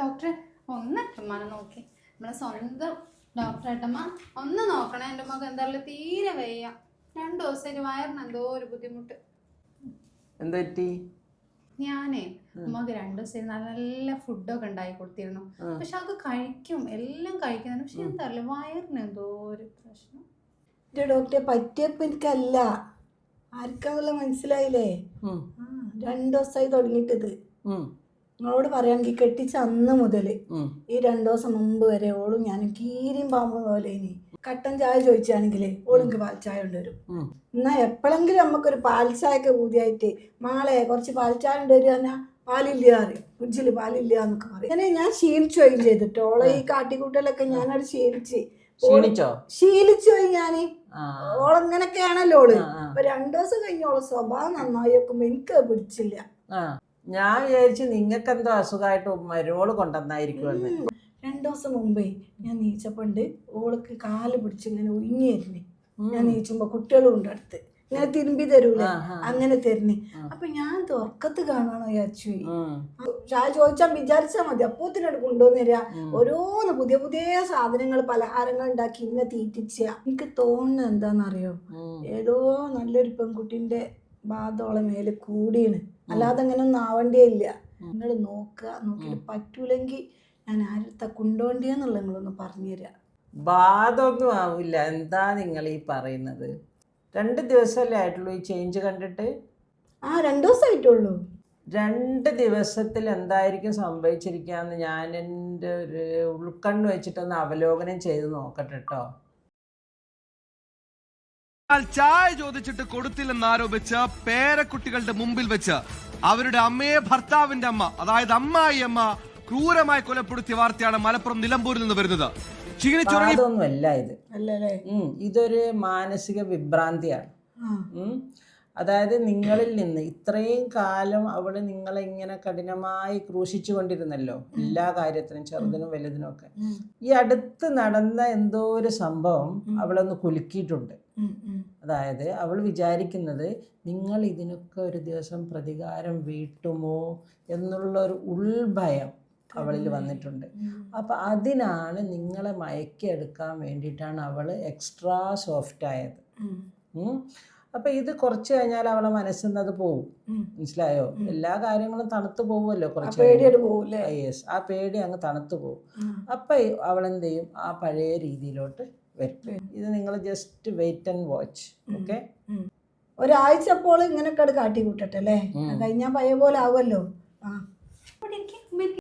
ഡോക്ടറെ ഒന്ന് ചുമ്മാനെ നോക്കി നമ്മളെ സ്വന്തം ഡോക്ടറേട്ടമ്മ ഒന്ന് നോക്കണേ. എൻ്റെ മകൻ എന്തായാലും തീരെ വയ്യ. 2 ദിവസമായിട്ട് വയറിന് എന്തോ ഒരു ബുദ്ധിമുട്ട്. എന്താ പറ്റി? ഞാനേ അമ്മക്ക് 2 ദിവസം നല്ല ഫുഡൊക്കെ ഉണ്ടാക്കി കൊടുത്തിരുന്നു. പക്ഷെ അത് കഴിക്കും, എല്ലാം കഴിക്കുന്നുണ്ട്. പക്ഷെ എന്തായാലും വയറിന് എന്തോ ഒരു പ്രശ്നം. ഡോക്ടറെ പറ്റിയപ്പോ എനിക്കല്ല, ആർക്കാന്നുള്ള മനസ്സിലായില്ലേ? 2 ദിവസമായി തുടങ്ങിയിട്ടത്. നിങ്ങളോട് പറയുകയാണെങ്കിൽ കെട്ടിച്ച അന്ന് മുതൽ ഈ 2 ദിവസം മുമ്പ് വരെ ഓളും ഞാനും കീരിയും പാമ്പ് പോലെ ഇനി കട്ടൻ ചായ ചോദിച്ചാണെങ്കിൽ ഓളിക്ക് പാൽ ചായ കൊണ്ടുവരും. എന്നാൽ എപ്പോഴെങ്കിലും നമുക്കൊരു പാൽ ചായക്ക് പൂതിയായിട്ട് മാളെ കുറച്ച് പാൽ ചായ കൊണ്ടുവരിക എന്നാൽ പാലില്ല അറിയും, ഫ്രിഡ്ജിൽ പാലില്ല എന്നൊക്കെ പറയും. അങ്ങനെ ഞാൻ ക്ഷീണിച്ചു പോയി ചെയ്തിട്ട് ഓളെ ഈ കാട്ടിക്കൂട്ടലൊക്കെ ഞാനത് ശീലിച്ചു പോയി ഞാന്. ഓളങ്ങനൊക്കെയാണല്ലോ ഓള്. അപ്പൊ 2 ദിവസം കഴിഞ്ഞ ഓളെ സ്വഭാവം നന്നായി വെക്കുമ്പോ എനിക്ക് പിടിച്ചില്ല. ഞാൻ വിചാരിച്ചു നിങ്ങൾക്ക് എന്തോ അസുഖമായിട്ട് മരുമോള് കൊണ്ടുവന്നായിരിക്കുമെന്ന്. 2 ദിവസം മുമ്പേ ഞാൻ നീച്ചപ്പണ്ട് ഓൾക്ക് കാല് പിടിച്ച് ഇങ്ങനെ ഒഴിഞ്ഞിരുന്നേ. ഞാൻ നീച്ചുമ്പോ കുട്ടികളും ഉണ്ട് അടുത്ത്, ഇങ്ങനെ തിരുമ്പി തരൂല, അങ്ങനെ തരുന്നേ. അപ്പൊ ഞാൻ തുറക്കത്ത് കാണാണോ വിചാരിച്ചു. ചായ ചോദിച്ചാൽ വിചാരിച്ചാൽ മതി, അപ്പോത്തിനോട് കൊണ്ടുവന്നിര ഓരോന്ന് പുതിയ പുതിയ സാധനങ്ങൾ പലഹാരങ്ങൾ ഉണ്ടാക്കി ഇങ്ങനെ തീറ്റിച്ച. എനിക്ക് തോന്നുന്നത് എന്താണെന്നറിയോ, ഏതോ നല്ലൊരു പെൺകുട്ടിന്റെ ബാധോളം മേലെ കൂടിയാണ്, അല്ലാതെ അങ്ങനെ ഒന്നും ആവണ്ടേ ഇല്ല. നിങ്ങൾ നോക്കുക, നോക്കിയിട്ട് പറ്റൂലെങ്കിൽ ഞാൻ ആരടുത്ത കൊണ്ടുപോണ്ടിയെന്നുള്ള നിങ്ങളൊന്ന് പറഞ്ഞുതരാ. ബാധൊന്നും ആവില്ല. എന്താ നിങ്ങൾ ഈ പറയുന്നത്? 2 ദിവസമല്ലേ ആയിട്ടുള്ളൂ ഈ ചേഞ്ച് കണ്ടിട്ട്? 2 ദിവസമായിട്ടുള്ളൂ. 2 ദിവസത്തിൽ എന്തായിരിക്കും സംഭവിച്ചിരിക്കാന്ന് ഞാൻ എൻ്റെ ഒരു ഉൾക്കണ്ണ് വെച്ചിട്ടൊന്ന് അവലോകനം ചെയ്ത് നോക്കട്ടെ കേട്ടോ. ചായ ചോദിച്ചിട്ട് കൊടുത്തില്ലെന്നാരോപിച്ച് പേരക്കുട്ടികളുടെ മുമ്പിൽ വെച്ച് അവരുടെ അമ്മയെ ഭർത്താവിന്റെ അമ്മ, അതായത് അമ്മായി അമ്മ ക്രൂരമായി കൊലപ്പെടുത്തിയ വാർത്തയാണ് മലപ്പുറം നിലമ്പൂരിൽ നിന്ന് വരുന്നത്. അതൊന്നുമല്ല ഇത്. ഇതൊരു മാനസിക വിഭ്രാന്തിയാണ്. അതായത് നിങ്ങളിൽ നിന്ന് ഇത്രയും കാലം അവള് നിങ്ങളെ ഇങ്ങനെ കഠിനമായി ക്രൂശിച്ചു കൊണ്ടിരുന്നല്ലോ, എല്ലാ കാര്യത്തിനും, ചെറുതിനും വലുതിനും ഒക്കെ. ഈ അടുത്ത് നടന്ന എന്തോ ഒരു സംഭവം അവളൊന്ന് കുലുക്കിയിട്ടുണ്ട്. അതായത് അവൾ വിചാരിക്കുന്നത് നിങ്ങൾ ഇതിനൊക്കെ ഒരു ദിവസം പ്രതികാരം വീട്ടുമോ എന്നുള്ള ഒരു ഉൾഭയം അവളിൽ വന്നിട്ടുണ്ട്. അപ്പം അതിനാണ് നിങ്ങളെ മയക്കിയെടുക്കാൻ വേണ്ടിയിട്ടാണ് അവൾ എക്സ്ട്രാ സോഫ്റ്റ് ആയത്. അപ്പം ഇത് കുറച്ച് കഴിഞ്ഞാൽ അവളെ മനസ്സിന്നത് പോവും. മനസ്സിലായോ? എല്ലാ കാര്യങ്ങളും തണുത്ത് പോവുമല്ലോ കുറച്ച്. യെസ്, ആ പേടി അങ്ങ് തണുത്ത് പോവും. അപ്പം അവളെന്ത് ചെയ്യും? ആ പഴയ രീതിയിലോട്ട് വരും. ഇത് നിങ്ങൾ just wait and watch. Okay, ഒരാഴ്ച അപ്പോൾ ഇങ്ങനെയൊക്കെ കാട്ടി കൂട്ടട്ടെ അല്ലേ, കഴിഞ്ഞാൽ പഴയ പോലെ ആവുമല്ലോ.